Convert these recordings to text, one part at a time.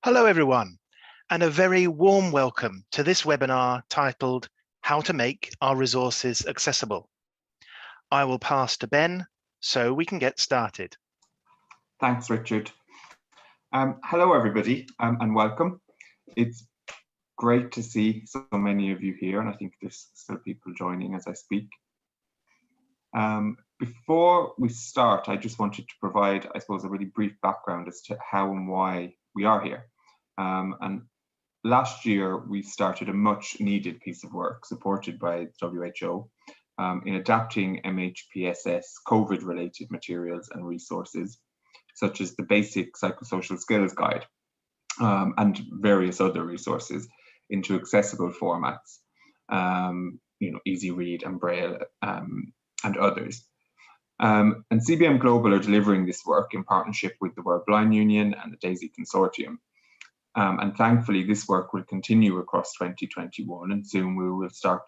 Hello everyone, and a very warm welcome to this webinar titled How to Make Our Resources Accessible. I will pass to Ben so we can get started. Thanks, Richard. Hello everybody, and welcome. It's great to see so many of you here, and I think there's still people joining as I speak. Before we start, I just wanted to provide, I suppose, a really brief background as to how and why we are here. And last year, we started a much needed piece of work supported by WHO in adapting MHPSS COVID-related materials and resources, such as the basic psychosocial skills guide and various other resources into accessible formats, easy read and braille and others. And CBM Global are delivering this work in partnership with the World Blind Union and the DAISY Consortium. And thankfully, this work will continue across 2021, and soon we will start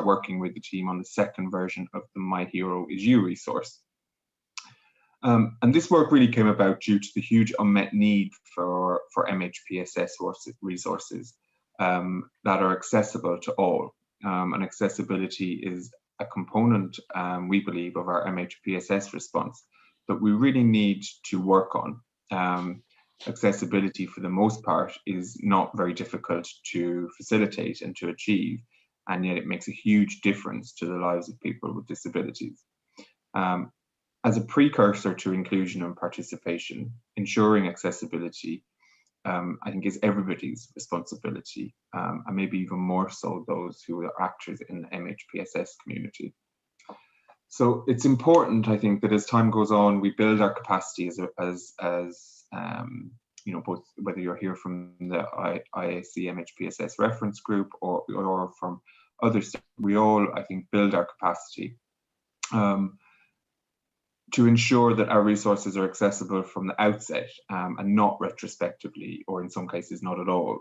working with the team on the second version of the My Hero Is You resource. And this work really came about due to the huge unmet need for MHPSS resources that are accessible to all. And accessibility is a component, we believe, of our MHPSS response that we really need to work on. Accessibility, for the most part, is not very difficult to facilitate and to achieve, and yet it makes a huge difference to the lives of people with disabilities. As a precursor to inclusion and participation, ensuring accessibility, I think, is everybody's responsibility, and maybe even more so those who are actors in the MHPSS community. So it's important, I think, that as time goes on, we build our capacity both whether you're here from the IAC MHPSS reference group or from others, we all, I think, build our capacity to ensure that our resources are accessible from the outset and not retrospectively, or in some cases not at all.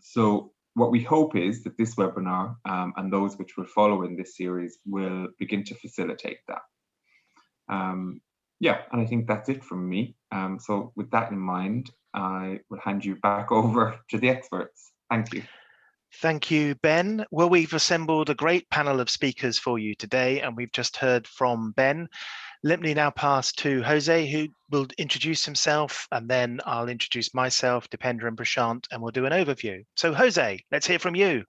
So what we hope is that this webinar and those which will follow in this series will begin to facilitate that. Yeah, and I think that's it from me. So with that in mind, I will hand you back over to the experts. Thank you. Thank you, Ben. Well, we've assembled a great panel of speakers for you today, and we've just heard from Ben. Let me now pass to Jose, who will introduce himself, and then I'll introduce myself, Dipendra and Prashant, and we'll do an overview. So Jose, let's hear from you.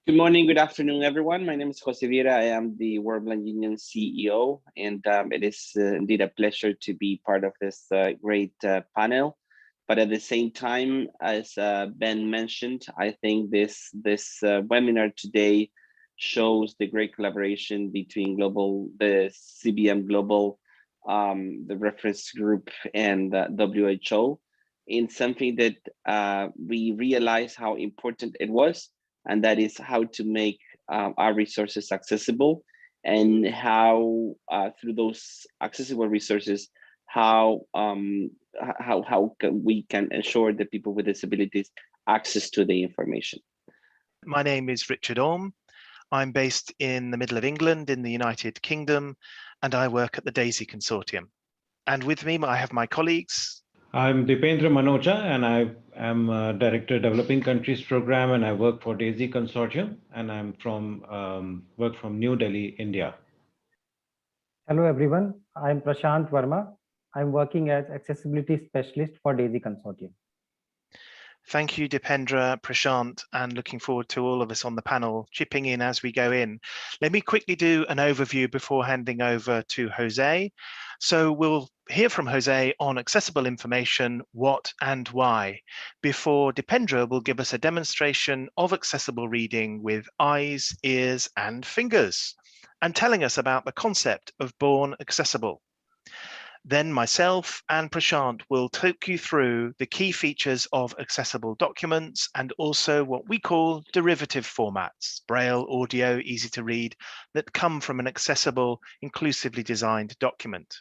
Good morning, good afternoon, everyone. My name is Jose Vieira. I am the World Blind Union CEO, and it is indeed a pleasure to be part of this great panel. But at the same time, as Ben mentioned, I think this webinar today shows the great collaboration between the CBM Global, the reference group, and WHO in something that we realized how important it was, and that is how to make our resources accessible, and how through those accessible resources, how we can ensure that people with disabilities access to the information. My name is Richard Orme. I'm based in the middle of England in the United Kingdom, and I work at the DAISY Consortium. And with me, I have my colleagues. I'm Dipendra Manocha, and I am Director Developing Countries Program, and I work for DAISY Consortium, and I'm work from New Delhi, India. Hello everyone, I'm Prashant Verma. I'm working as Accessibility Specialist for DAISY Consortium. Thank you, Dipendra, Prashant, and looking forward to all of us on the panel chipping in as we go in. Let me quickly do an overview before handing over to Jose. So we'll hear from Jose on accessible information, what and why, before Dipendra will give us a demonstration of accessible reading with eyes, ears, and fingers, and telling us about the concept of born accessible. Then myself and Prashant will take you through the key features of accessible documents and also what we call derivative formats, Braille, audio, easy to read, that come from an accessible, inclusively designed document.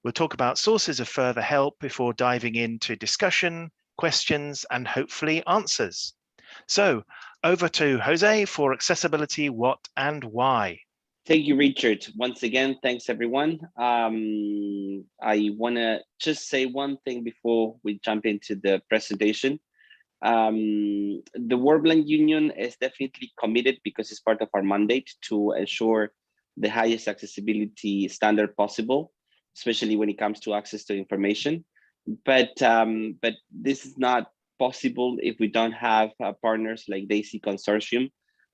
We'll talk about sources of further help before diving into discussion, questions, and hopefully answers. So over to Jose for accessibility, what and why. Thank you, Richard. Once again, thanks everyone. I want to just say one thing before we jump into the presentation. The World Blind Union is definitely committed, because it's part of our mandate, to ensure the highest accessibility standard possible, especially when it comes to access to information. But this is not possible if we don't have partners like DAISY Consortium,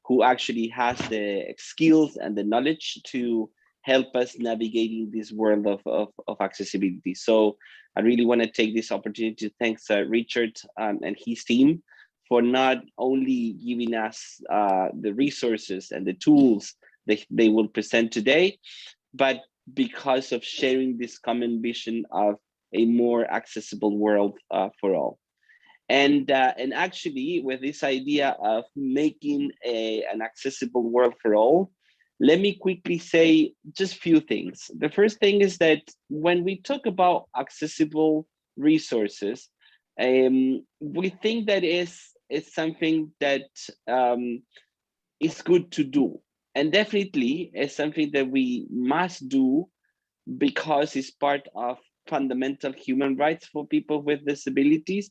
who actually has the skills and the knowledge to help us navigating this world of accessibility. So I really want to take this opportunity to thank Richard and his team for not only giving us the resources and the tools that they will present today, but because of sharing this common vision of a more accessible world for all. And actually, with this idea of making an accessible world for all, let me quickly say just a few things. The first thing is that when we talk about accessible resources, we think that it's something that is good to do. And definitely is something that we must do, because it's part of fundamental human rights for people with disabilities.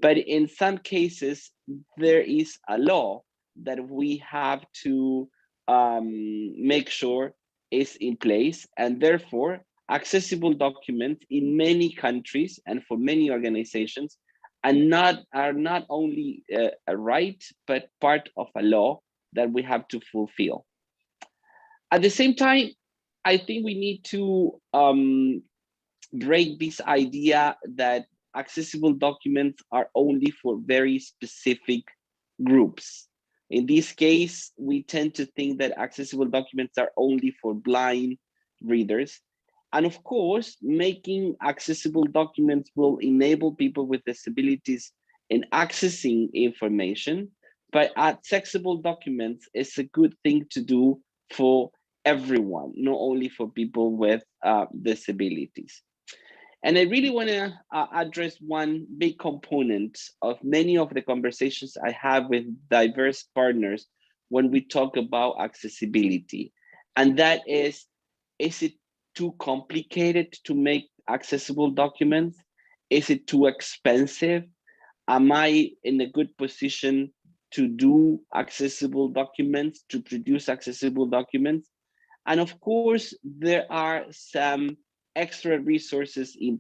But in some cases, there is a law that we have to make sure is in place, and therefore accessible documents in many countries and for many organizations are not only a right, but part of a law that we have to fulfill. At the same time, I think we need to break this idea that accessible documents are only for very specific groups. In this case, we tend to think that accessible documents are only for blind readers. And of course, making accessible documents will enable people with disabilities in accessing information, but accessible documents is a good thing to do for everyone, not only for people with disabilities. And I really want to address one big component of many of the conversations I have with diverse partners when we talk about accessibility. And that is it too complicated to make accessible documents? Is it too expensive? Am I in a good position to do accessible documents, to produce accessible documents? And of course, there are some extra resources in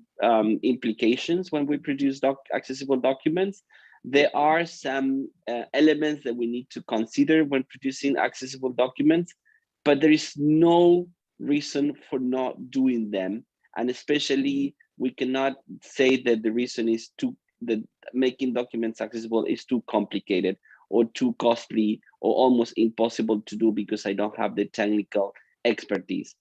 implications when we produce accessible documents. There are some elements that we need to consider when producing accessible documents, but there is no reason for not doing them. And especially, we cannot say that the reason is that making documents accessible is too complicated or too costly or almost impossible to do because I don't have the technical expertise.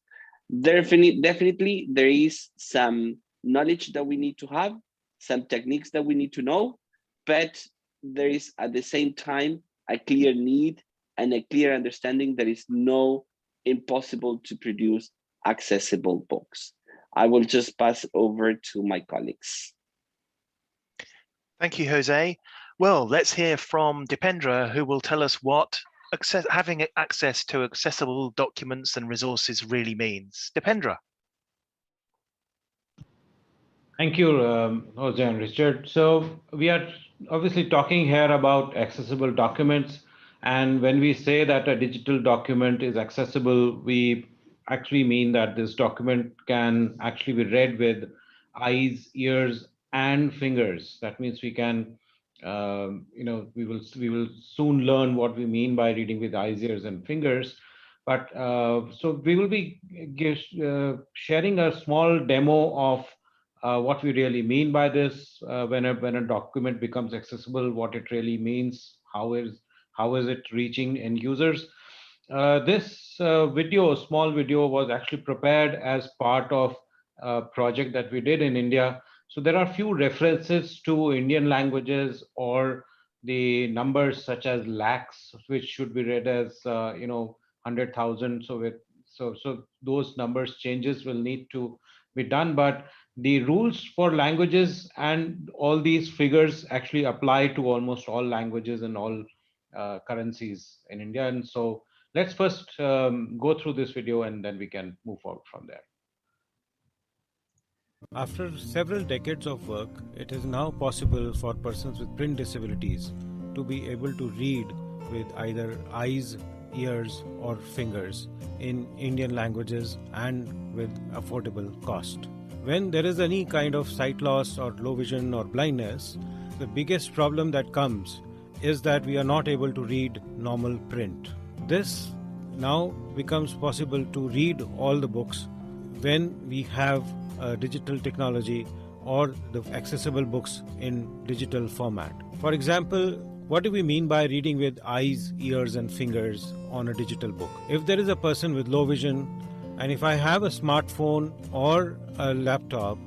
Definitely, there is some knowledge that we need to have, some techniques that we need to know, but there is at the same time a clear need and a clear understanding that it's no impossible to produce accessible books. I will just pass over to my colleagues. Thank you, Jose. Well, let's hear from Dipendra, who will tell us what having access to accessible documents and resources really means. Dipendra. Thank you, Jose and Richard. So we are obviously talking here about accessible documents. And when we say that a digital document is accessible, we actually mean that this document can actually be read with eyes, ears, and fingers. That means we can, we will soon learn what we mean by reading with eyes, ears, and fingers. But so we will be sharing a small demo of what we really mean by this when a document becomes accessible, what it really means, how is it reaching end users. This small video was actually prepared as part of a project that we did in India. So there are few references to Indian languages or the numbers such as lakhs, which should be read as 100,000. So those numbers changes will need to be done, but the rules for languages and all these figures actually apply to almost all languages and all currencies in India. And so Let's first go through this video and then we can move forward from there. After several decades of work, it is now possible for persons with print disabilities to be able to read with either eyes, ears, or fingers in Indian languages and with affordable cost. When there is any kind of sight loss or low vision or blindness, the biggest problem that comes is that we are not able to read normal print. This now becomes possible to read all the books when we have digital technology or the accessible books in digital format. For example, what do we mean by reading with eyes, ears, and fingers on a digital book? If there is a person with low vision, and if I have a smartphone or a laptop,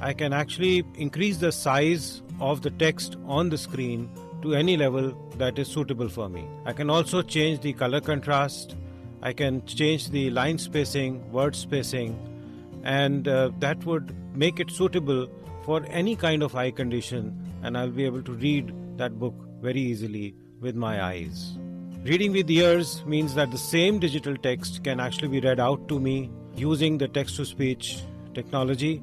I can actually increase the size of the text on the screen to any level that is suitable for me. I can also change the color contrast, I can change the line spacing, word spacing, and that would make it suitable for any kind of eye condition, and I'll be able to read that book very easily with my eyes. Reading with ears means that the same digital text can actually be read out to me using the text-to-speech technology.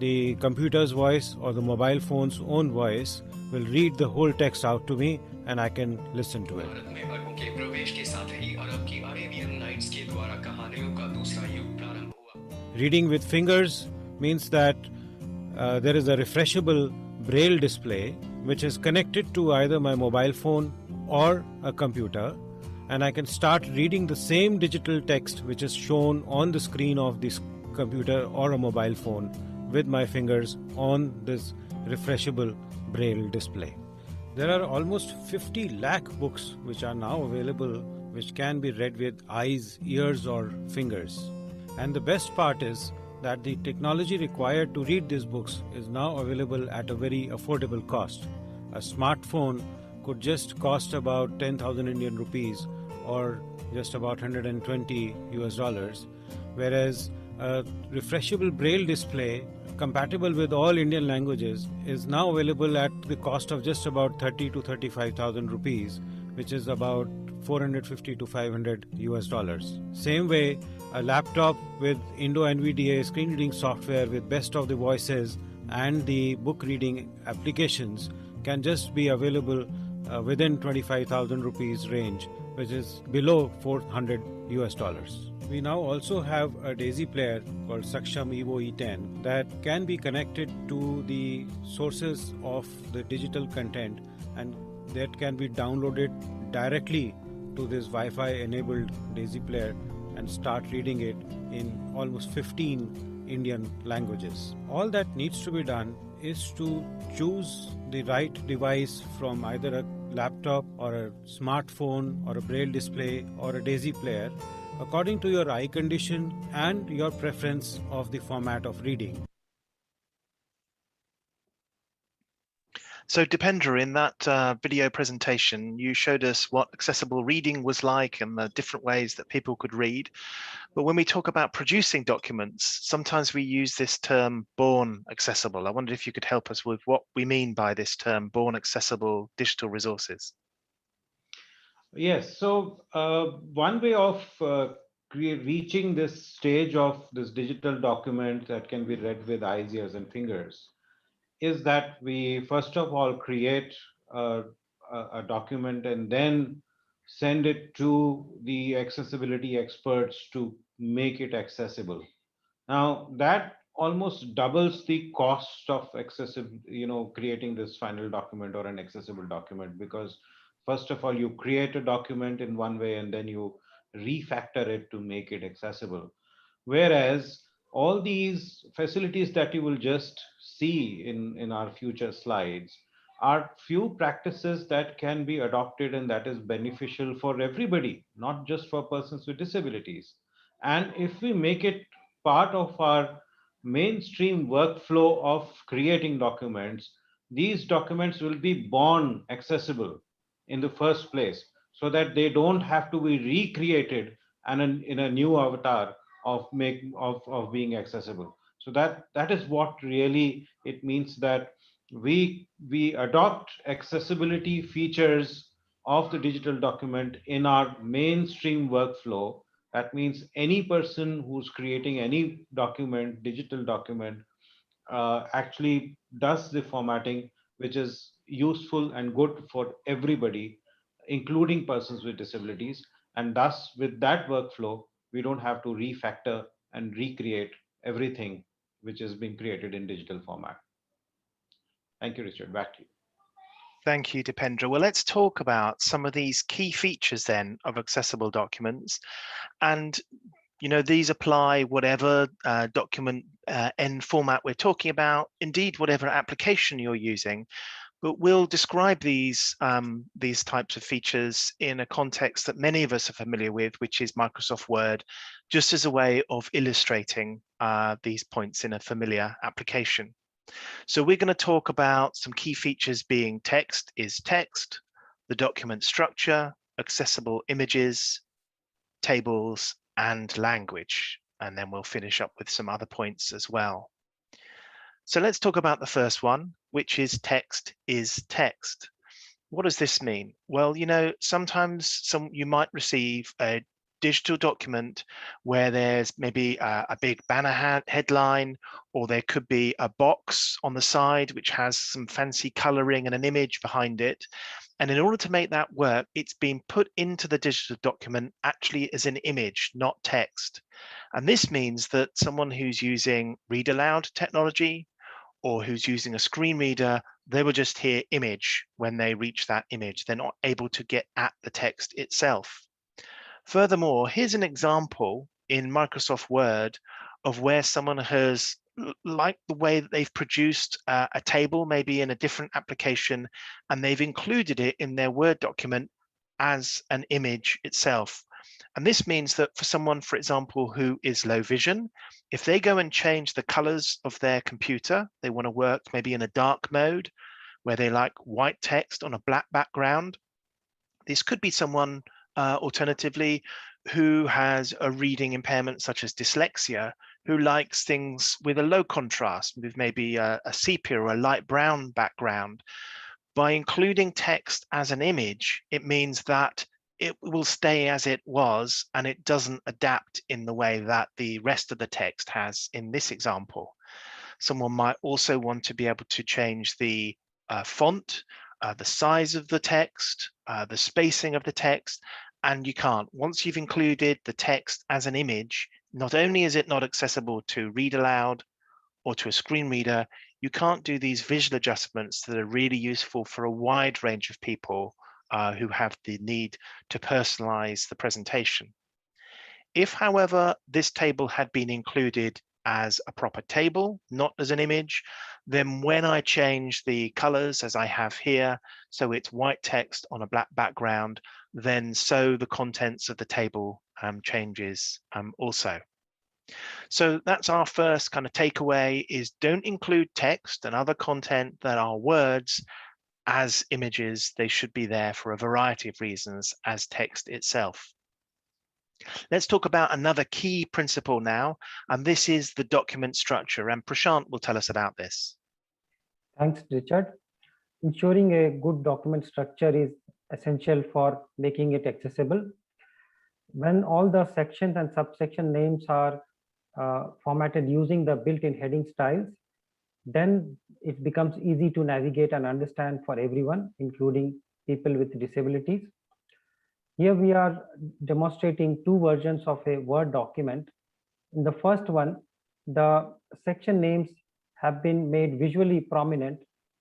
The computer's voice or the mobile phone's own voice will read the whole text out to me and I can listen to it. Reading with fingers means that there is a refreshable braille display which is connected to either my mobile phone or a computer, and I can start reading the same digital text which is shown on the screen of this computer or a mobile phone with my fingers on this refreshable braille display. There are almost 50 lakh books which are now available which can be read with eyes, ears, or fingers. And the best part is that the technology required to read these books is now available at a very affordable cost. A smartphone could just cost about 10,000 Indian rupees or just about 120 US dollars, whereas a refreshable braille display compatible with all Indian languages is now available at the cost of just about 30 to 35,000 rupees, which is about 450 to 500 US dollars. Same way, a laptop with Indo-NVDA screen reading software with best of the voices and the book reading applications can just be available within 25,000 rupees range, which is below 400 US dollars. We now also have a DAISY player called Saksham Evo E10 that can be connected to the sources of the digital content, and that can be downloaded directly to this Wi-Fi enabled DAISY player and start reading it in almost 15 Indian languages. All that needs to be done is to choose the right device from either a laptop or a smartphone or a braille display or a DAISY player according to your eye condition and your preference of the format of reading. So Dipendra, in that video presentation, you showed us what accessible reading was like and the different ways that people could read. But when we talk about producing documents, sometimes we use this term born accessible. I wondered if you could help us with what we mean by this term born accessible digital resources. Yes, so one way of reaching this stage of this digital document that can be read with eyes, ears, and fingers is that we first of all create a document and then send it to the accessibility experts to make it accessible. Now that almost doubles the cost of creating this final document or an accessible document, because first of all, you create a document in one way and then you refactor it to make it accessible. Whereas all these facilities that you will just see in our future slides are few practices that can be adopted and that is beneficial for everybody, not just for persons with disabilities. And if we make it part of our mainstream workflow of creating documents, these documents will be born accessible in the first place so that they don't have to be recreated and in a new avatar of being accessible. So that is what really it means, that we adopt accessibility features of the digital document in our mainstream workflow. That means any person who's creating any document, digital document, actually does the formatting, which is useful and good for everybody, including persons with disabilities. And thus, with that workflow, we don't have to refactor and recreate everything which has been created in digital format. Thank you, Richard. Back to you. Thank you, Dipendra. Well, let's talk about some of these key features then of accessible documents. And these apply whatever document end format we're talking about, indeed, whatever application you're using. But we'll describe these types of features in a context that many of us are familiar with, which is Microsoft Word, just as a way of illustrating these points in a familiar application. So we're going to talk about some key features being text is text, the document structure, accessible images, tables, and language. And then we'll finish up with some other points as well. So let's talk about the first one, which is text is text. What does this mean? Well, sometimes you might receive a digital document where there's maybe a big banner headline, or there could be a box on the side which has some fancy coloring and an image behind it. And in order to make that work, it's been put into the digital document actually as an image, not text. And this means that someone who's using read aloud technology or who's using a screen reader, they will just hear image when they reach that image. They're not able to get at the text itself. Furthermore, here's an example in Microsoft Word of where someone has liked the way that they've produced a table, maybe in a different application, and they've included it in their Word document as an image itself. And this means that for someone, for example, who is low vision, if they go and change the colors of their computer, they want to work maybe in a dark mode where they like white text on a black background. This could be someone alternatively who has a reading impairment such as dyslexia, who likes things with a low contrast, with maybe a sepia or a light brown background. By including text as an image, it means that it will stay as it was and it doesn't adapt in the way that the rest of the text has in this example. Someone might also want to be able to change the font, the size of the text, the spacing of the text, and you can't. Once you've included the text as an image, not only is it not accessible to read aloud or to a screen reader, you can't do these visual adjustments that are really useful for a wide range of people who have the need to personalize the presentation. If, however, this table had been included as a proper table, not as an image, then when I change the colors as I have here, so it's white text on a black background, then so the contents of the table changes also. So that's our first kind of takeaway, is don't include text and other content that are words as images. They should be there for a variety of reasons as text itself. Let's talk about another key principle now, and this is the document structure, and Prashant will tell us about this. Thanks, Richard. Ensuring a good document structure is essential for making it accessible. When all the sections and subsection names are formatted using the built-in heading styles, then it becomes easy to navigate and understand for everyone, including people with disabilities. Here we are demonstrating two versions of a Word document. In the first one, the section names have been made visually prominent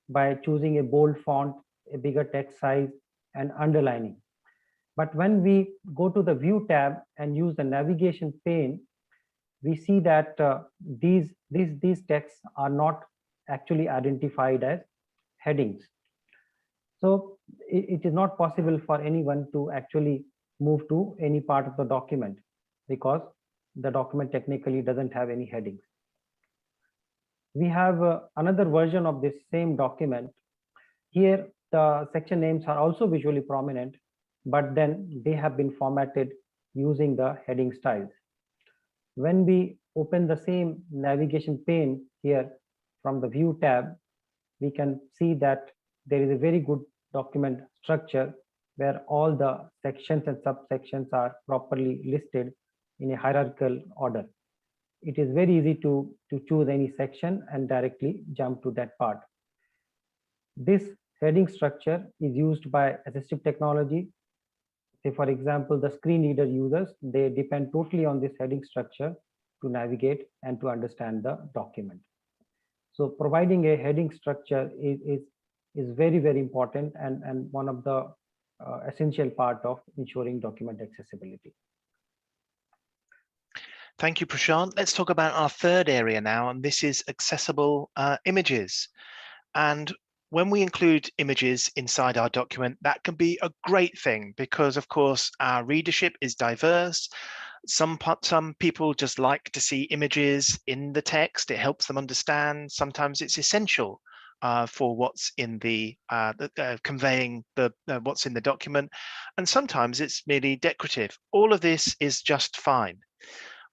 by choosing a bold font, a bigger text size, and underlining. But when we go to the View tab and use the navigation pane, we see that these texts are not actually identified as headings. So it is not possible for anyone to actually move to any part of the document because the document technically doesn't have any headings. We have another version of this same document. Here, the section names are also visually prominent, but then they have been formatted using the heading styles. When we open the same navigation pane here from the View tab, we can see that there is a very good document structure where all the sections and subsections are properly listed in a hierarchical order. It is very easy to choose any section and directly jump to that part. This heading structure is used by assistive technology. Say, for example, the screen reader users, they depend totally on this heading structure to navigate and to understand the document. So providing a heading structure is very, very important and one of the essential part of ensuring document accessibility. Thank you, Prashant. Let's talk about our third area now, and this is accessible images. And when we include images inside our document, that can be a great thing because, of course, our readership is diverse. Some people just like to see images in the text. It helps them understand. Sometimes it's essential for what's in the conveying the what's in the document, and sometimes it's merely decorative. All of this is just fine.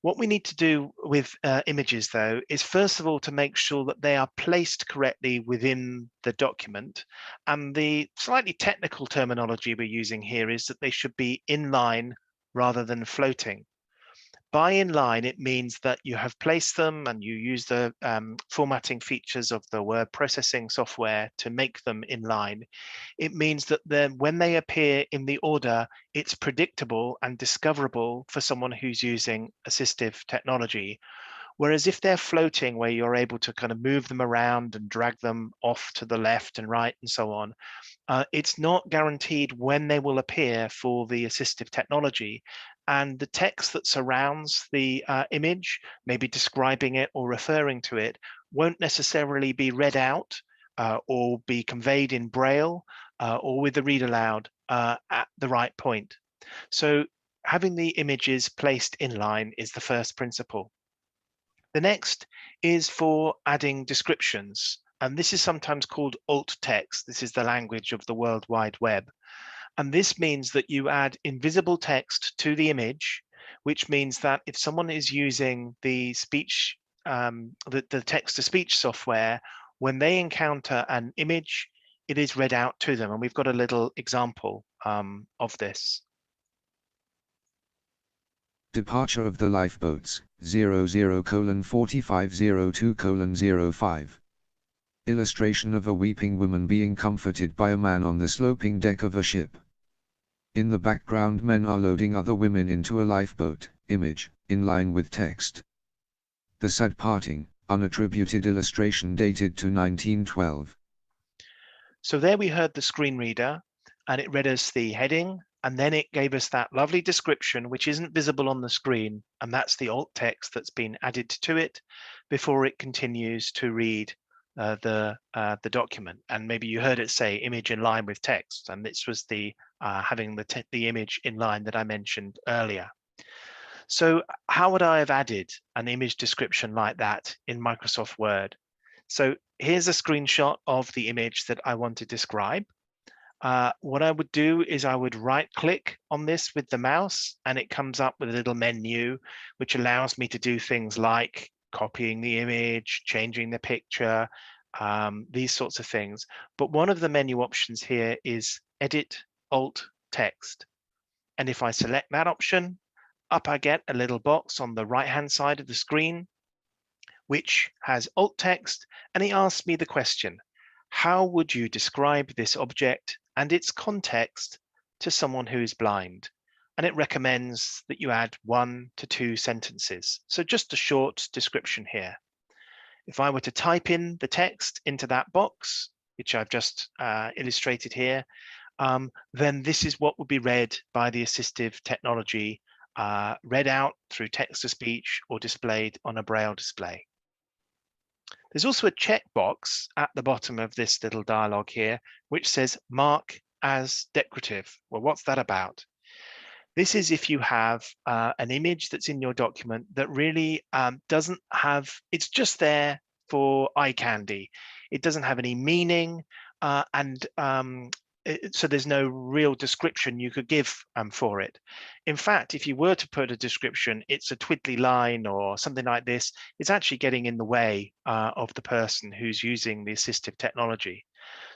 What we need to do with images, though, is first of all to make sure that they are placed correctly within the document. And the slightly technical terminology we're using here is that they should be inline rather than floating. By inline, it means that you have placed them and you use the formatting features of the word processing software to make them inline. It means that then when they appear in the order, it's predictable and discoverable for someone who's using assistive technology. Whereas if they're floating, where you're able to kind of move them around and drag them off to the left and right and so on, it's not guaranteed when they will appear for the assistive technology. And the text that surrounds the image, maybe describing it or referring to it, won't necessarily be read out or be conveyed in Braille or with the read aloud at the right point. So having the images placed in line is the first principle. The next is for adding descriptions. And this is sometimes called alt text. This is the language of the World Wide Web. And this means that you add invisible text to the image, which means that if someone is using the speech, the text-to-speech software, when they encounter an image, it is read out to them. And we've got a little example of this. Departure of the lifeboats, 00:4502:05. Illustration of a weeping woman being comforted by a man on the sloping deck of a ship. In the background, men are loading other women into a lifeboat, image, in line with text. The sad parting, unattributed illustration dated to 1912. So there we heard the screen reader, and it read us the heading, and then it gave us that lovely description, which isn't visible on the screen, and that's the alt text that's been added to it before it continues to read the document. And maybe you heard it say image in line with text, and this was the having the image in line that I mentioned earlier. So how would I have added an image description like that in Microsoft Word? So here's a screenshot of the image that I want to describe. What I would do is I would right click on this with the mouse, and it comes up with a little menu which allows me to do things like copying the image, changing the picture, these sorts of things. But one of the menu options here is edit alt text. And if I select that option, up I get a little box on the right hand side of the screen, which has alt text, and it asks me the question, how would you describe this object and its context to someone who is blind? And it recommends that you add 1 to 2 sentences. So just a short description here. If I were to type in the text into that box, which I've just illustrated here, then this is what would be read by the assistive technology, read out through text-to-speech or displayed on a Braille display. There's also a checkbox at the bottom of this little dialog here, which says mark as decorative. Well, what's that about? This is if you have an image that's in your document that really doesn't have, it's just there for eye candy. It doesn't have any meaning, and so there's no real description you could give for it. In fact, if you were to put a description, it's a twiddly line or something like this, it's actually getting in the way of the person who's using the assistive technology.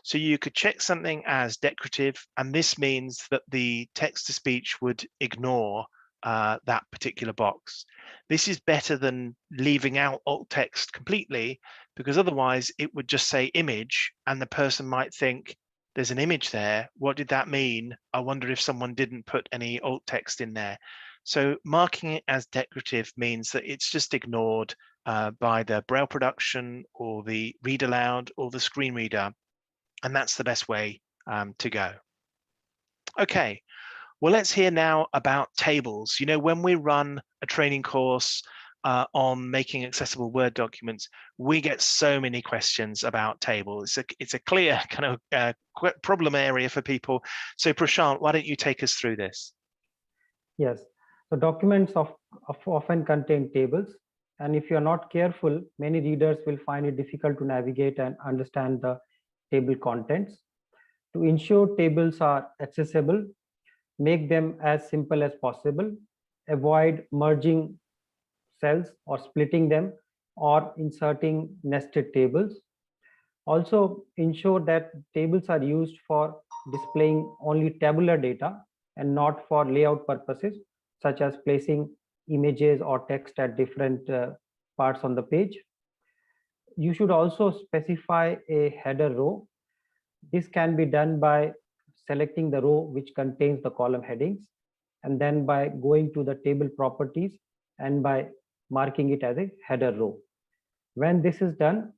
So you could check something as decorative, and this means that the text-to-speech would ignore that particular box. This is better than leaving out alt text completely, because otherwise it would just say image, and the person might think, there's an image there. What did that mean? I wonder if someone didn't put any alt text in there. So marking it as decorative means that it's just ignored by the Braille production or the read aloud or the screen reader. And that's the best way to go. Okay, well, let's hear now about tables. You know, when we run a training course on making accessible Word documents, we get so many questions about tables. It's a clear kind of problem area for people. So Prashant, why don't you take us through this? Yes, so documents often contain tables. And if you're not careful, many readers will find it difficult to navigate and understand the table contents. To ensure tables are accessible, make them as simple as possible. Avoid merging cells or splitting them or inserting nested tables. Also, ensure that tables are used for displaying only tabular data and not for layout purposes, such as placing images or text at different parts on the page. You should also specify a header row. This can be done by selecting the row which contains the column headings, and then by going to the table properties and by marking it as a header row. When this is done,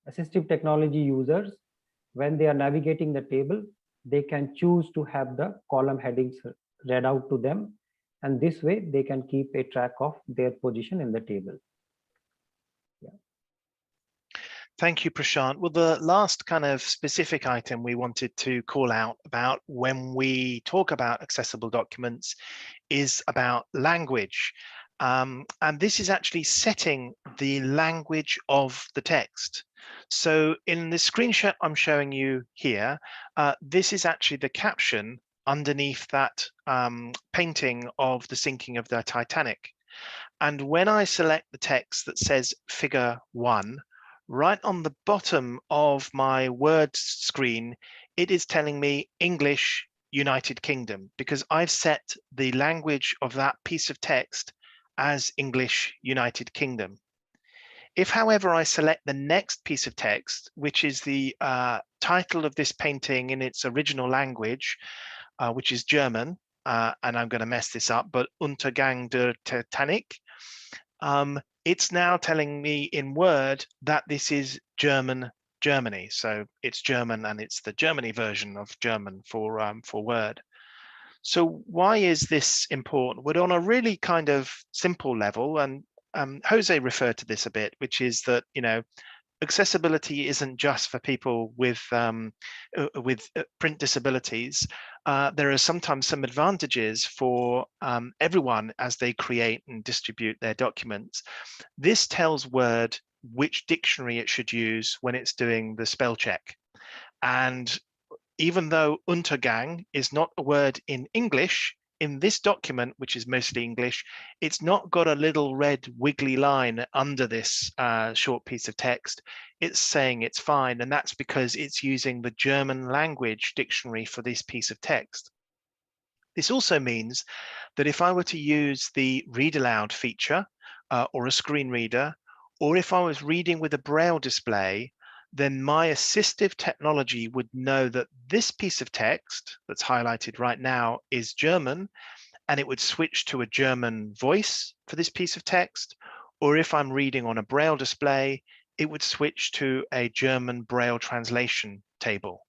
assistive technology users, when they are navigating the table, they can choose to have the column headings read out to them, and this way they can keep a track of their position in the table. Thank you, Prashant. Well, the last kind of specific item we wanted to call out about when we talk about accessible documents is about language. And this is actually setting the language of the text. So in the screenshot I'm showing you here, this is actually the caption underneath that painting of the sinking of the Titanic. And when I select the text that says figure 1, right on the bottom of my Word screen, it is telling me English United Kingdom, because I've set the language of that piece of text as English United Kingdom. If, however, I select the next piece of text, which is the title of this painting in its original language, which is German, and I'm going to mess this up, but Untergang der Titanic, it's now telling me in Word that this is Germany. So it's German, and it's the Germany version of German for Word. So why is this important? Well, on a really kind of simple level, and Jose referred to this a bit, which is that, you know, accessibility isn't just for people with print disabilities. There are sometimes some advantages for everyone as they create and distribute their documents. This tells Word which dictionary it should use when it's doing the spell check. And even though Untergang is not a word in English, in this document, which is mostly English, it's not got a little red wiggly line under this short piece of text. It's saying it's fine, and that's because it's using the German language dictionary for this piece of text. This also means that if I were to use the read aloud feature or a screen reader, or if I was reading with a Braille display, then my assistive technology would know that this piece of text that's highlighted right now is German, and it would switch to a German voice for this piece of text. Or if I'm reading on a Braille display, it would switch to a German Braille translation table.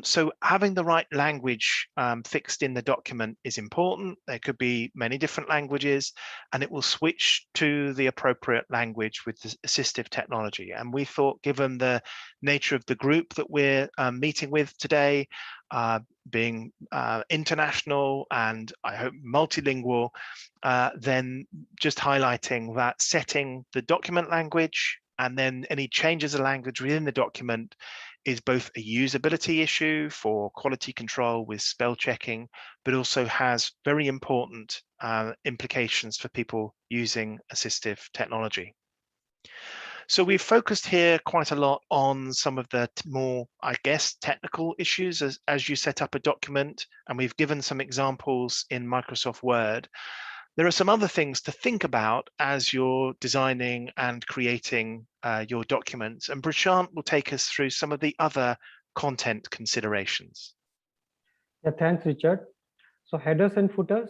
So having the right language fixed in the document is important. There could be many different languages, and it will switch to the appropriate language with the assistive technology. And we thought, given the nature of the group that we're meeting with today, being international and I hope multilingual, then just highlighting that setting the document language and then any changes of language within the document is both a usability issue for quality control with spell checking, but also has very important implications for people using assistive technology. So we've focused here quite a lot on some of the more, I guess, technical issues as you set up a document, and we've given some examples in Microsoft Word. There are some other things to think about as you're designing and creating your documents, and Prashant will take us through some of the other content considerations. Yeah, thanks, Richard. So headers and footers.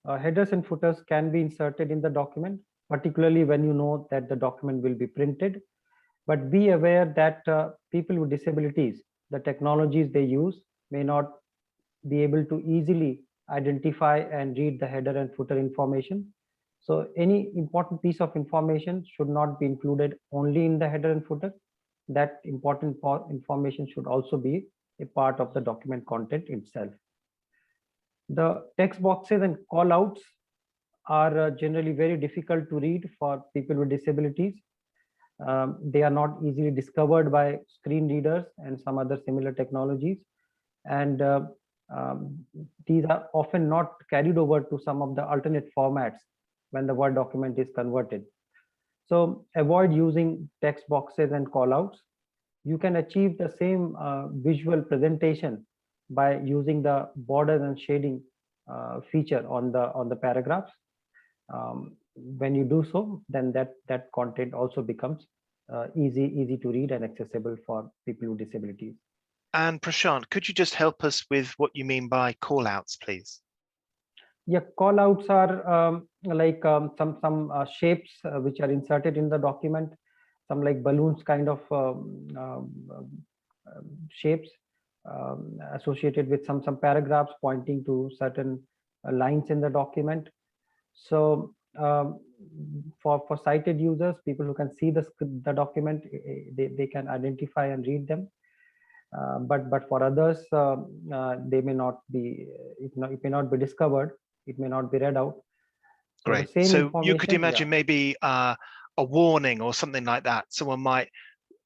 Headers and footers can be inserted in the document, particularly when you know that the document will be printed. But be aware that people with disabilities, the technologies they use may not be able to easily identify and read the header and footer information. So any important piece of information should not be included only in the header and footer. That important information should also be a part of the document content itself. The text boxes and callouts are generally very difficult to read for people with disabilities. They are not easily discovered by screen readers and some other similar technologies. And these are often not carried over to some of the alternate formats when the Word document is converted. So avoid using text boxes and callouts. You can achieve the same visual presentation by using the borders and shading feature on the paragraphs. When you do so, then that content also becomes easy to read and accessible for people with disabilities. And Prashant, could you just help us with what you mean by callouts, please? Yeah, callouts are like some shapes which are inserted in the document, some like balloons kind of shapes associated with some paragraphs pointing to certain lines in the document. So for sighted users, people who can see the document, they can identify and read them. But for others, they may not be. It may not be discovered. It may not be read out. So Great. the same So you could information, imagine maybe a warning or something like that. Someone might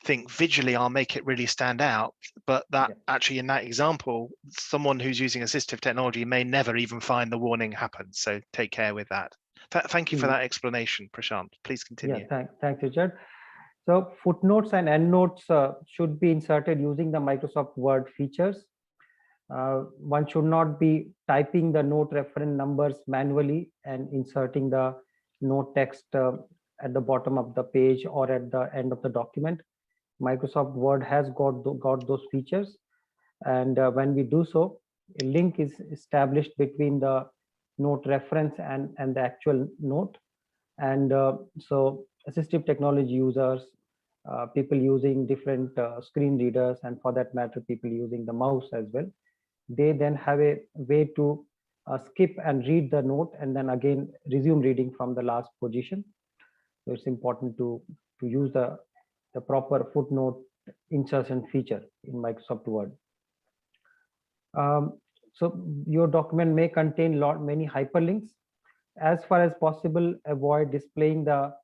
think visually, I'll make it really stand out, but that actually in that example, someone who's using assistive technology may never even find the warning happen. So take care with that. Thank you for that explanation, Prashant. Please continue. Yeah, thanks, Richard. So footnotes and endnotes should be inserted using the Microsoft Word features. One should not be typing the note reference numbers manually and inserting the note text at the bottom of the page or at the end of the document. Microsoft Word has got those features, and when we do so, a link is established between the note reference and the actual note. And so assistive technology users, people using different screen readers, and for that matter, people using the mouse as well, they then have a way to skip and read the note and then again resume reading from the last position. So it's important to use the proper footnote insertion feature in Microsoft Word. So your document may contain many hyperlinks. As far as possible, avoid displaying the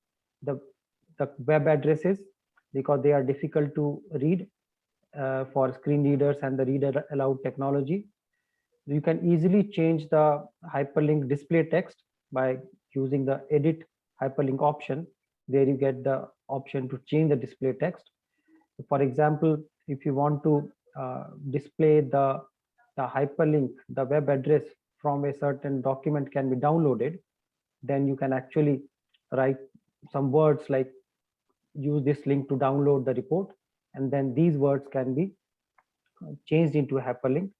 web addresses because they are difficult to read for screen readers and the reader aloud technology. You can easily change the hyperlink display text by using the edit hyperlink option, where you get the option to change the display text. For example, if you want to display the hyperlink, the web address from a certain document can be downloaded, then you can actually write some words like use this link to download the report, and then these words can be changed into a hyperlink,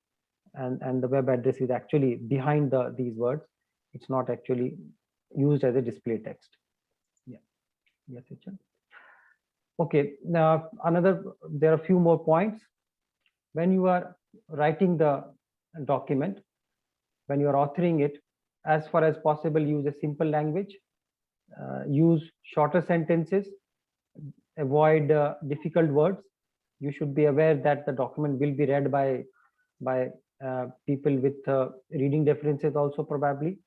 and the web address is actually behind these words. It's not actually used as a display text. Yeah. Yes, Richard. Okay. Now there are a few more points. When you are writing the document, when you are authoring it, as far as possible, use a simple language. Use shorter sentences. Avoid difficult words. You should be aware that the document will be read by people with reading deficiencies also probably.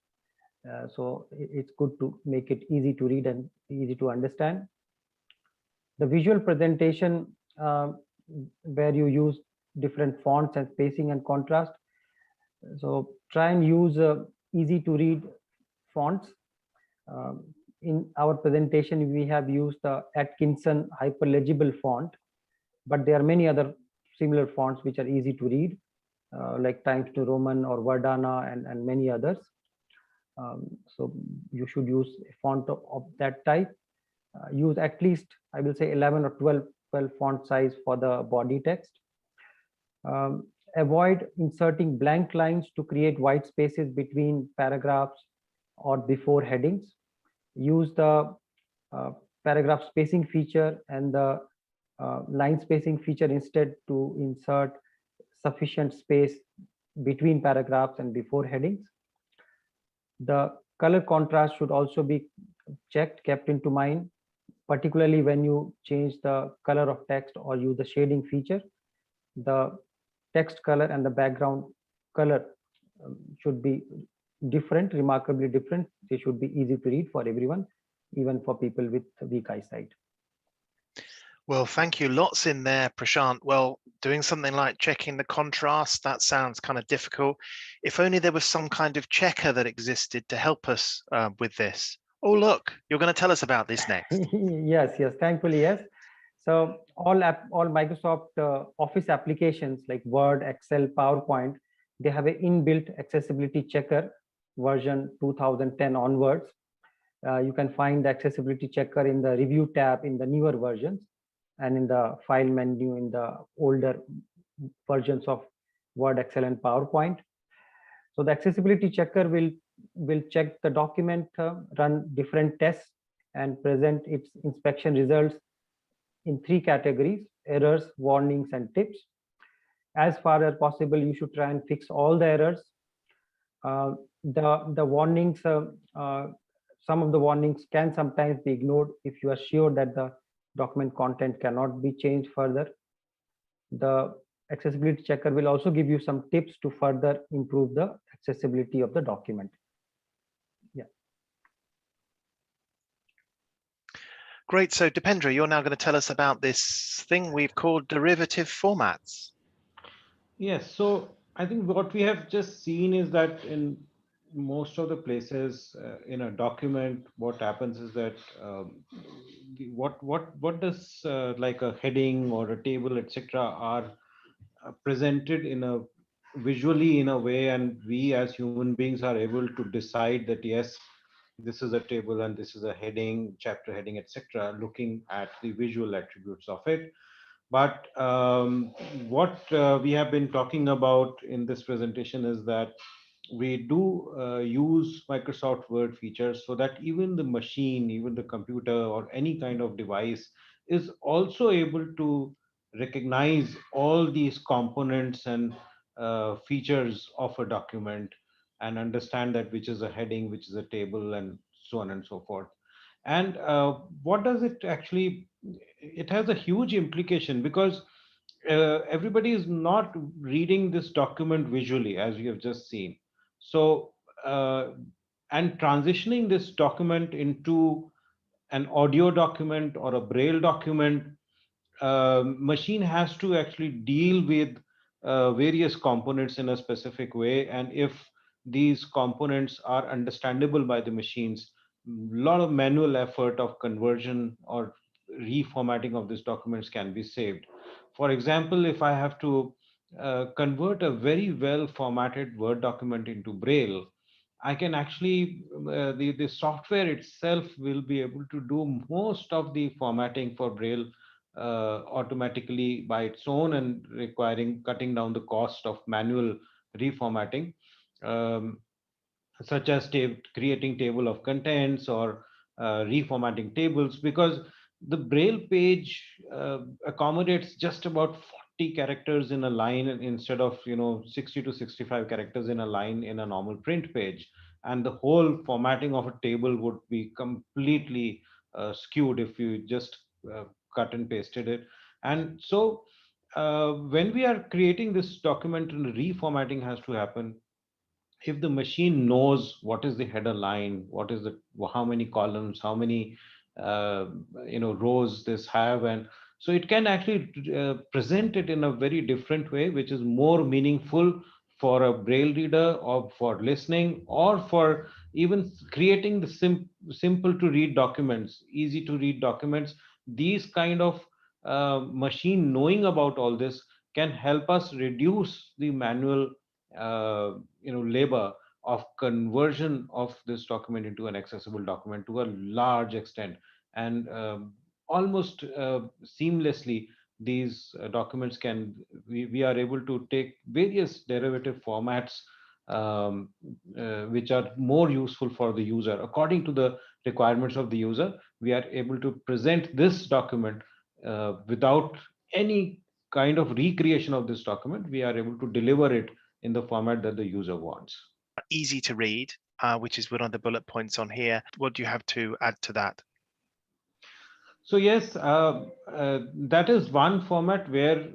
So it's good to make it easy to read and easy to understand. The visual presentation where you use different fonts and spacing and contrast. So try and use easy to read fonts. In our presentation, we have used the Atkinson hyperlegible font, but there are many other similar fonts which are easy to read, like Times New Roman or Verdana and many others. So you should use a font of that type. Use at least, I will say, 11 or 12 font size for the body text. Avoid inserting blank lines to create white spaces between paragraphs or before headings. Use the paragraph spacing feature and the line spacing feature instead to insert sufficient space between paragraphs and before headings. The color contrast should also be kept into mind, particularly when you change the color of text or use the shading feature. The text color and the background color should be different, remarkably different. They should be easy to read for everyone, even for people with weak eyesight. Well, thank you. Lots in there, Prashant. Well, doing something like checking the contrast, that sounds kind of difficult. If only there was some kind of checker that existed to help us with this. Oh, look, you're going to tell us about this next. Yes, thankfully, yes. So all Microsoft Office applications like Word, Excel, PowerPoint, they have an inbuilt accessibility checker version 2010 onwards. You can find the accessibility checker in the review tab in the newer versions and in the file menu in the older versions of Word, Excel, and PowerPoint. So the accessibility checker will check the document, run different tests, and present its inspection results in 3 categories: errors, warnings, and tips. As far as possible, you should try and fix all the errors. The warnings, some of the warnings can sometimes be ignored if you are sure that the document content cannot be changed further. The accessibility checker will also give you some tips to further improve the accessibility of the document. Yeah. Great. So Dipendra, you're now going to tell us about this thing we've called derivative formats. Yes, so I think what we have just seen is that in most of the places in a document, what happens is that what does like a heading or a table, etc., are presented in a visually in a way, and we as human beings are able to decide that yes, this is a table and this is a heading, chapter heading, etc., looking at the visual attributes of it. But what we have been talking about in this presentation is that we do use Microsoft Word features so that even the machine, even the computer or any kind of device is also able to recognize all these components and features of a document and understand that which is a heading, which is a table, and so on and so forth. And what does it actually, it has a huge implication because everybody is not reading this document visually, as we have just seen. So, and transitioning this document into an audio document or a braille document, machine has to actually deal with various components in a specific way. And if these components are understandable by the machines, a lot of manual effort of conversion or reformatting of these documents can be saved. For example, if I have to convert a very well formatted Word document into Braille, I can actually, the software itself will be able to do most of the formatting for Braille automatically by its own and requiring cutting down the cost of manual reformatting, such as creating table of contents or reformatting tables, because the Braille page accommodates just about 40 characters in a line instead of 60 to 65 characters in a line in a normal print page, and the whole formatting of a table would be completely skewed if you just cut and pasted it. And so when we are creating this document, and reformatting has to happen, if the machine knows what is the header line, what is the, how many columns, how many rows this have, and So it can actually present it in a very different way, which is more meaningful for a braille reader or for listening or for even creating the simple to read documents, easy to read documents. These kind of machine knowing about all this can help us reduce the manual labor of conversion of this document into an accessible document to a large extent. And almost seamlessly, these documents we are able to take various derivative formats which are more useful for the user according to the requirements of the user. We are able to present this document without any kind of recreation of this document. We are able to deliver it in the format that the user wants. Easy to read, which is one of the bullet points on here. What do you have to add to that? So yes, that is one format where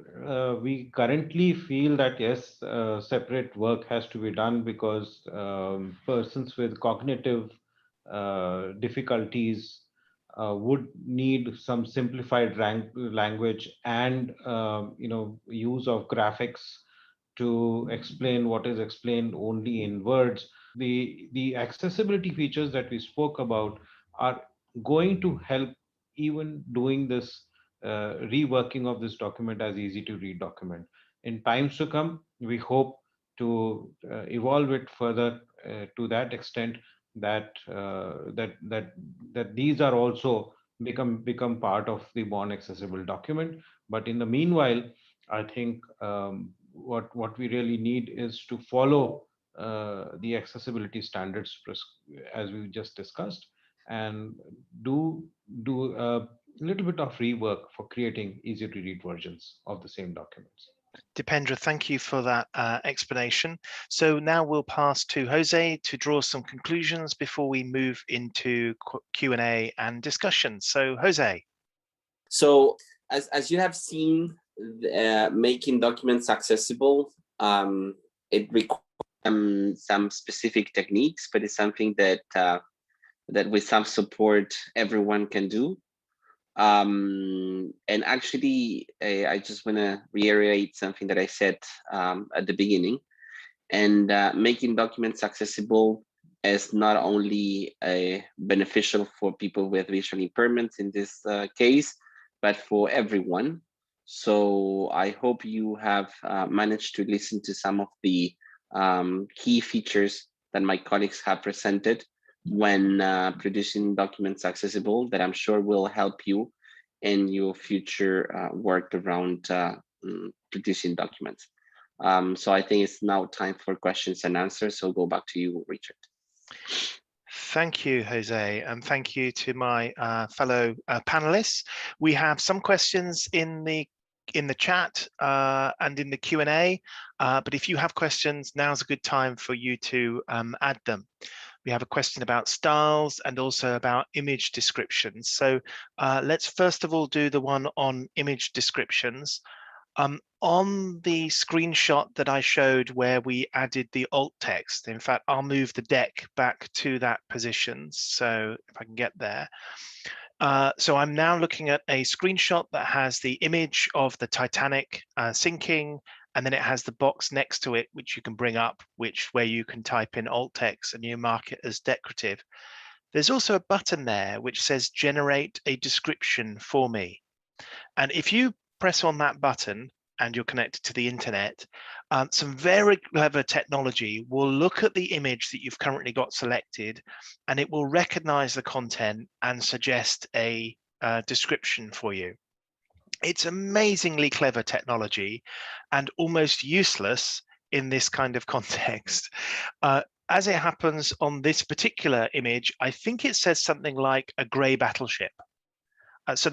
we currently feel that yes, separate work has to be done because persons with cognitive difficulties would need some simplified language and use of graphics to explain what is explained only in words. The accessibility features that we spoke about are going to help even doing this reworking of this document as easy to read document. In times to come, we hope to evolve it further to that extent that that these are also become part of the born accessible document. But in the meanwhile, I think what we really need is to follow the accessibility standards as we just discussed, and do a little bit of rework for creating easy to read versions of the same documents. Dipendra, thank you for that explanation. So now we'll pass to Jose to draw some conclusions before we move into Q&A and discussion. So Jose. So as you have seen, making documents accessible, it requires some specific techniques, but it's something that that with some support everyone can do. And actually, I just want to reiterate something that I said at the beginning. And making documents accessible is not only beneficial for people with visual impairments in this case, but for everyone. So I hope you have managed to listen to some of the key features that my colleagues have presented when producing documents accessible, that I'm sure will help you in your future work around producing documents. So I think it's now time for questions and answers. So go back to you, Richard. Thank you, Jose, and thank you to my fellow panelists. We have some questions in the chat and in the Q&A, but if you have questions, now's a good time for you to add them. We have a question about styles and also about image descriptions. So let's first of all do the one on image descriptions. On the screenshot that I showed where we added the alt text, in fact, I'll move the deck back to that position. So if I can get there. So I'm now looking at a screenshot that has the image of the Titanic sinking, and then it has the box next to it, which you can bring up, where you can type in alt text and you mark it as decorative. There's also a button there which says generate a description for me. And if you press on that button and you're connected to the internet, some very clever technology will look at the image that you've currently got selected, and it will recognize the content and suggest a description for you. It's amazingly clever technology and almost useless in this kind of context. As it happens on this particular image, I think it says something like a gray battleship. So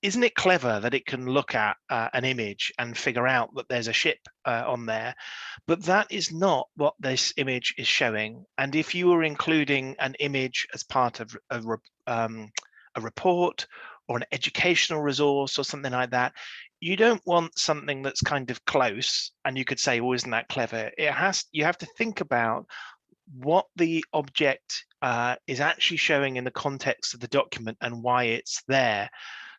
isn't it clever that it can look at an image and figure out that there's a ship on there? But that is not what this image is showing. And if you were including an image as part of a report or an educational resource or something like that, you don't want something that's kind of close and you could say, well, isn't that clever? You have to think about what the object is actually showing in the context of the document and why it's there.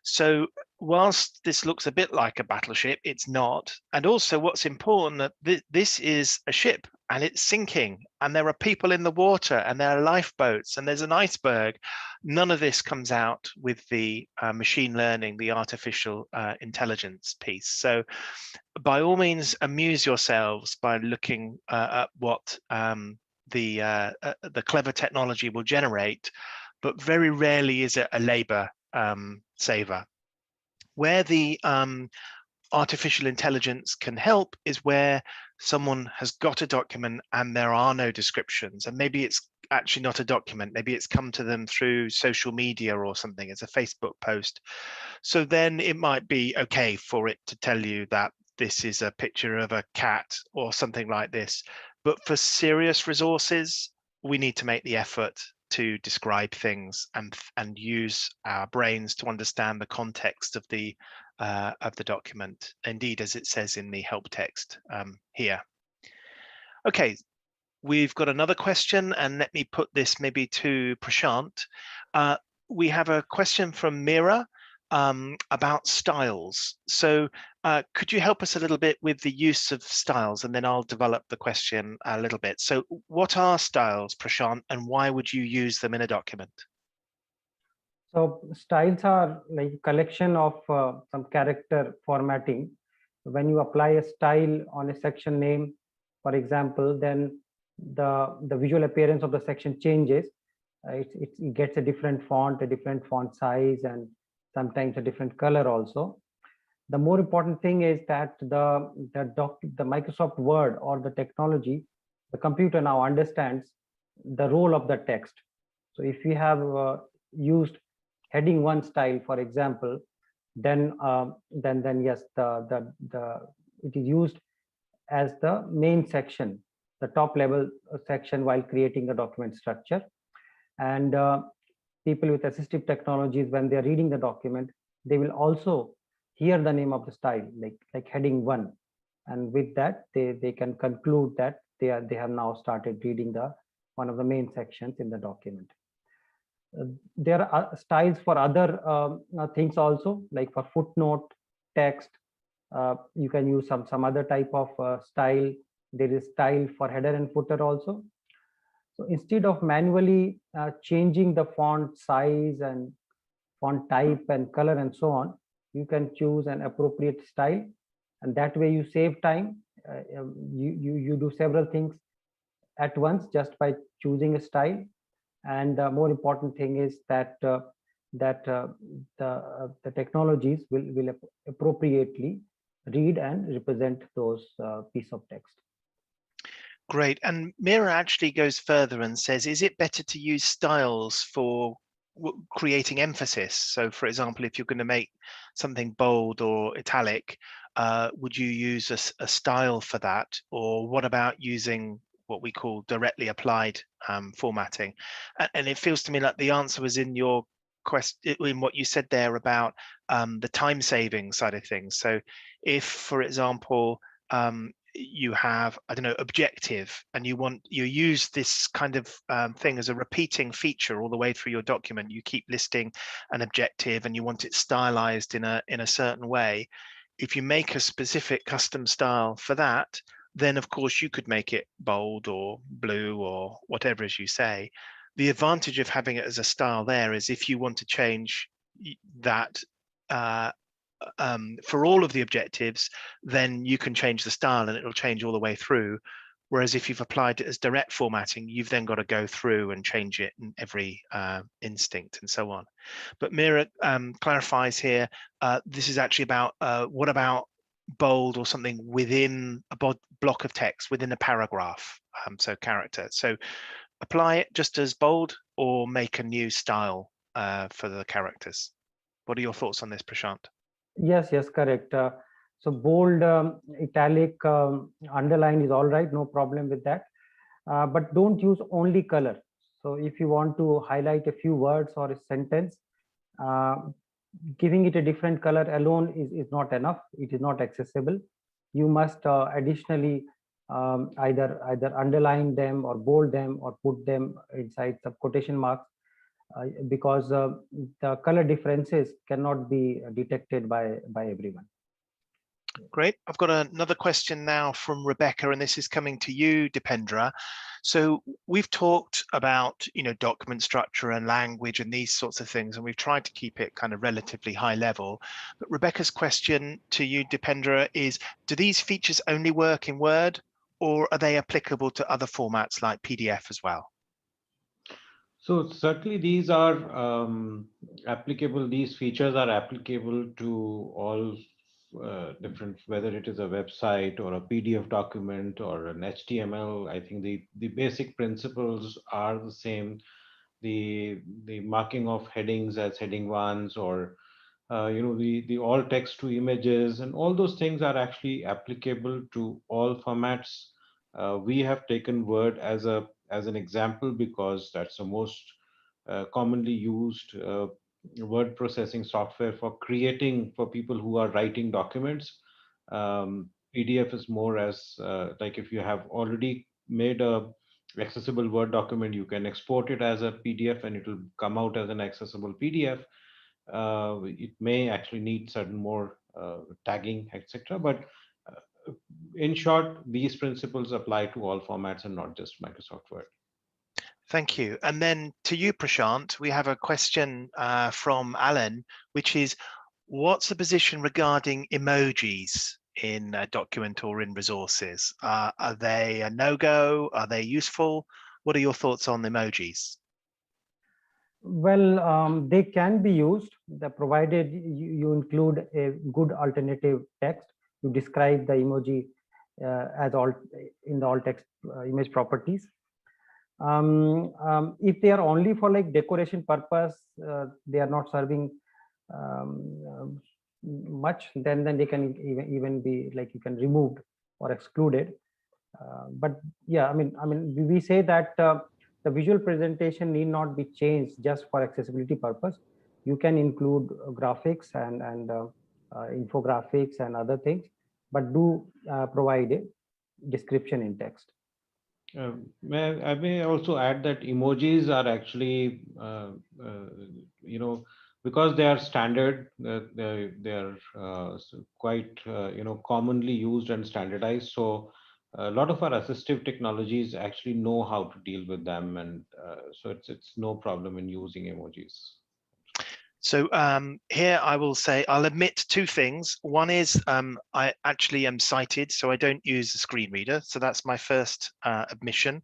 So whilst this looks a bit like a battleship, it's not. And also what's important that this is a ship and it's sinking and there are people in the water and there are lifeboats and there's an iceberg. None of this comes out with the machine learning, the artificial intelligence piece. So by all means, amuse yourselves by looking at what the clever technology will generate, but very rarely is it a labor saver. Where the artificial intelligence can help is where someone has got a document and there are no descriptions, and maybe it's actually not a document, maybe it's come to them through social media or something, it's a Facebook post. So then it might be okay for it to tell you that this is a picture of a cat or something like this. But for serious resources, we need to make the effort to describe things and use our brains to understand the context of the document, indeed, as it says in the help text here. Okay, we've got another question, and let me put this maybe to Prashant. We have a question from Mira about styles. So could you help us a little bit with the use of styles, and then I'll develop the question a little bit. So what are styles, Prashant, and why would you use them in a document? So styles are like collection of some character formatting. When you apply a style on a section name, for example, then the visual appearance of the section changes. It gets a different font size, and sometimes a different color also. The more important thing is that the Microsoft Word or the technology, the computer now understands the role of the text. So if we have used heading 1 style, for example, then yes, it is used as the main section, the top level section, while creating the document structure. And people with assistive technologies, when they are reading the document, they will also hear the name of the style, like heading 1, and with that they can conclude that they have now started reading one of the main sections in the document. There are styles for other things also, like for footnote text. You can use some other type of style. There is style for header and footer also. So instead of manually changing the font size and font type and color and so on, you can choose an appropriate style, and that way you save time. You do several things at once just by choosing a style. And the more important thing is that the technologies will appropriately read and represent those piece of text. Great. And Mira actually goes further and says, is it better to use styles for creating emphasis? So for example, if you're going to make something bold or italic, would you use a style for that? Or what about using what we call directly applied formatting? And it feels to me like the answer was in your question, in what you said there about the time saving side of things. So if, for example, you have, I don't know, objective, and you use this kind of thing as a repeating feature all the way through your document. You keep listing an objective and you want it stylized in a certain way. If you make a specific custom style for that, then of course you could make it bold or blue or whatever, as you say. The advantage of having it as a style there is if you want to change that for all of the objectives, then you can change the style and it'll change all the way through. Whereas if you've applied it as direct formatting, you've then got to go through and change it in every instinct and so on. But Mira clarifies here, this is actually about what about bold or something within a block of text, within a paragraph, so character. So apply it just as bold or make a new style for the characters. What are your thoughts on this, Prashant? Yes, correct. So bold, italic, underline is all right, no problem with that. But don't use only color. So if you want to highlight a few words or a sentence, giving it a different color alone is not enough. It is not accessible. You must additionally either underline them or bold them or put them inside some quotation marks. because the color differences cannot be detected by everyone. Great. I've got another question now from Rebecca, and this is coming to you, Dipendra. So we've talked about, document structure and language and these sorts of things, and we've tried to keep it kind of relatively high level. But Rebecca's question to you, Dipendra, is, do these features only work in Word, or are they applicable to other formats like PDF as well? So certainly these are applicable, these features are applicable to all different, whether it is a website or a PDF document or an HTML. I think the basic principles are the same. The marking of headings as heading ones, or the all text to images, and all those things are actually applicable to all formats. We have taken Word as an example because that's the most commonly used word processing software for people who are writing documents. PDF is more as like if you have already made a accessible Word document, you can export it as a PDF and it will come out as an accessible PDF. It may actually need certain more tagging, etc. But in short, these principles apply to all formats and not just Microsoft Word. Thank you. And then to you, Prashant, we have a question from Alan, which is, what's the position regarding emojis in a document or in resources? Are they a no-go? Are they useful? What are your thoughts on emojis? Well, they can be used, provided you include a good alternative text. You describe the emoji as in the alt text image properties. If they are only for like decoration purpose, they are not serving much, then they can even be like, you can remove or excluded. But yeah, I mean we say that the visual presentation need not be changed just for accessibility purpose. You can include graphics and infographics and other things, but do provide a description in text. I may also add that emojis are actually, because they are standard, they are quite, commonly used and standardized. So a lot of our assistive technologies actually know how to deal with them, and so it's no problem in using emojis. So here I will say, I'll admit two things. One is I actually am sighted, so I don't use a screen reader. So that's my first admission.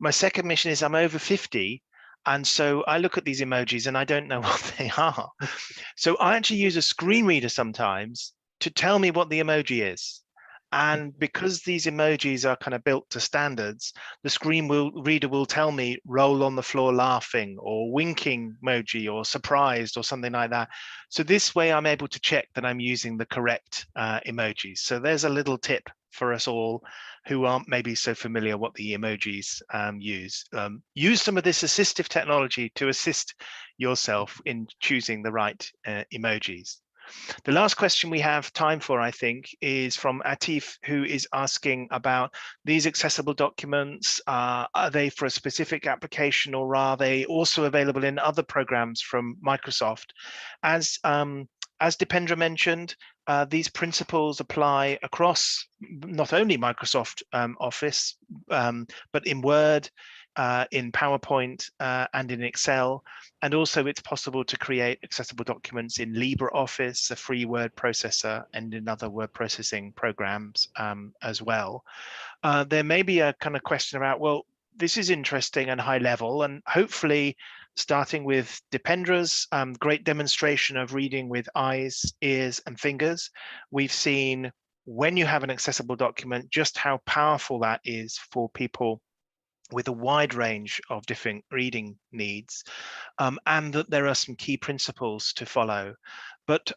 My second admission is I'm over 50. And so I look at these emojis and I don't know what they are. So I actually use a screen reader sometimes to tell me what the emoji is. And because these emojis are kind of built to standards, the screen reader will tell me roll on the floor laughing, or winking emoji, or surprised, or something like that. So this way I'm able to check that I'm using the correct emojis. So there's a little tip for us all who aren't maybe so familiar what the emojis use. Use some of this assistive technology to assist yourself in choosing the right emojis. The last question we have time for, I think, is from Atif, who is asking about these accessible documents. Are they for a specific application, or are they also available in other programs from Microsoft? As Dipendra mentioned, these principles apply across not only Microsoft Office, but in Word, in PowerPoint, and in Excel. And also it's possible to create accessible documents in LibreOffice, a free word processor, and in other word processing programs as well. There may be a kind of question about, well, this is interesting and high level, and hopefully starting with Dipendra's great demonstration of reading with eyes, ears, and fingers, we've seen when you have an accessible document, just how powerful that is for people with a wide range of different reading needs, and that there are some key principles to follow. But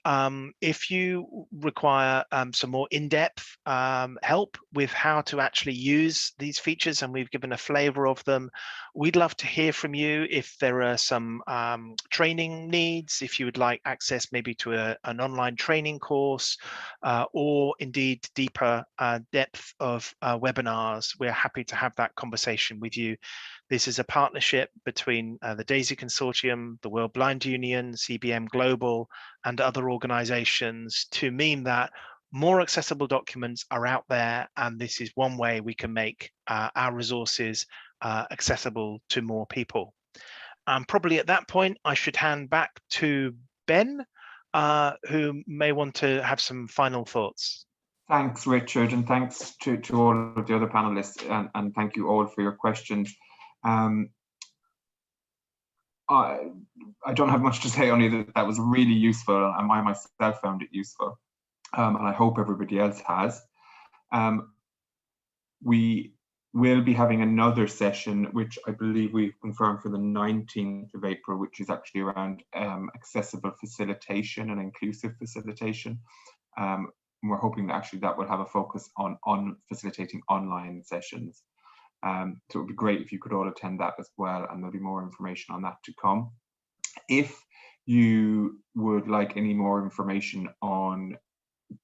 if you require some more in-depth help with how to actually use these features, and we've given a flavor of them, we'd love to hear from you. If there are some training needs, if you would like access maybe to an online training course, or indeed deeper depth of webinars, we're happy to have that conversation with you. This is a partnership between the DAISY Consortium, the World Blind Union, CBM Global, and other organizations to mean that more accessible documents are out there, and this is one way we can make our resources accessible to more people. Probably at that point, I should hand back to Ben, who may want to have some final thoughts. Thanks, Richard, and thanks to all of the other panelists, and thank you all for your questions. I don't have much to say, only that was really useful, and I myself found it useful, and I hope everybody else has. We will be having another session, which I believe we've confirmed for the 19th of April, which is actually around accessible facilitation and inclusive facilitation. We're hoping that actually that will have a focus on facilitating online sessions. So it would be great if you could all attend that as well, and there'll be more information on that to come. If you would like any more information on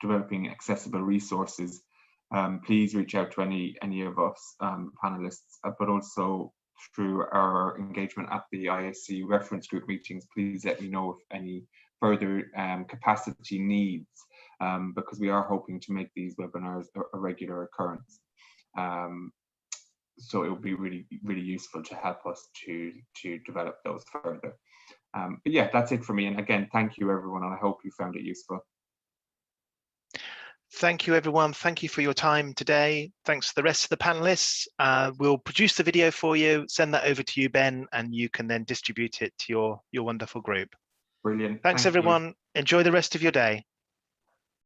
developing accessible resources, please reach out to any of us panelists, but also through our engagement at the ISC reference group meetings, please let me know if any further capacity needs, because we are hoping to make these webinars a regular occurrence. So it will be really, really useful to help us to develop those further. But yeah, that's it for me. And again, thank you everyone, and I hope you found it useful. Thank you, everyone. Thank you for your time today. Thanks to the rest of the panelists. We'll produce the video for you, send that over to you, Ben, and you can then distribute it to your wonderful group. Brilliant. Thanks, everyone. Enjoy the rest of your day.